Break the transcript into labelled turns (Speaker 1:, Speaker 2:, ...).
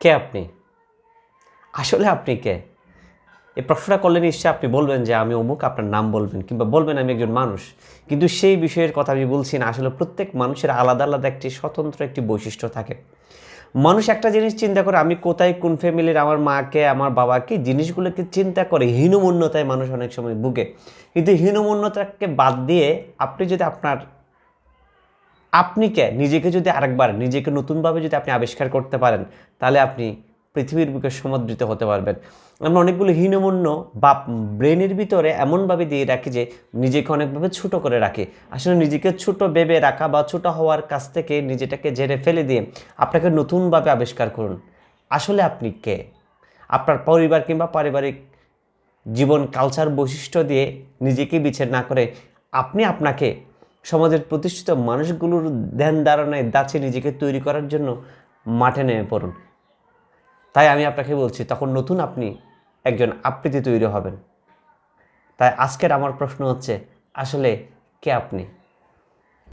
Speaker 1: কে আপনি? আসলে আপনি কে? এই প্রশ্নটা করলে নিশ্চয়ই আপনি বলবেন যে আমি অমুক, আপনার নাম বলবেন কিংবা বলবেন আমি একজন মানুষ। কিন্তু সেই বিষয়ের কথা আমি বলছি না। আসলে প্রত্যেক মানুষের আলাদা আলাদা একটি স্বতন্ত্র একটি বৈশিষ্ট্য থাকে। মানুষ একটা জিনিস চিন্তা করে আমি কোথায়, কোন ফ্যামিলির, আমার মাকে, আমার বাবাকে, জিনিসগুলোকে চিন্তা করে হীনমন্যতায় মানুষ অনেক সময় ভুগে। কিন্তু হীনমন্যতাকে বাদ দিয়ে আপনি যদি আপনি কে নিজেকে যদি আরেকবার নিজেকে নতুনভাবে যদি আপনি আবিষ্কার করতে পারেন, তাহলে আপনি পৃথিবীর বুকে সমাদৃত হতে পারবেন। আমরা অনেকগুলো হীনমন্য বা ব্রেনের ভিতরে এমনভাবে দিয়ে রাখি যে নিজেকে অনেকভাবে ছোট করে রাখি। আসলে নিজেকে ছোট ভেবে রাখা বা ছোট হওয়ার কাছ থেকে নিজেটাকে ঝেড়ে ফেলে দিয়ে আপনাকে নতুনভাবে আবিষ্কার করুন। আসলে আপনি কে? আপনার পরিবার কিংবা পারিবারিক জীবন কালচার বৈশিষ্ট্য দিয়ে নিজেকে বিচার না করে আপনি আপনাকে সমাজের প্রতিষ্ঠিত মানুষগুলোর ধ্যান ধারণায় দাঁচে নিজেকে তৈরি করার জন্য মাঠে নেমে পড়ুন। তাই আমি আপনাকে বলছি, তখন নতুন আপনি একজন আবৃত্তি তৈরি হবেন। তাই আজকের আমার প্রশ্ন হচ্ছে, আসলে কে আপনি?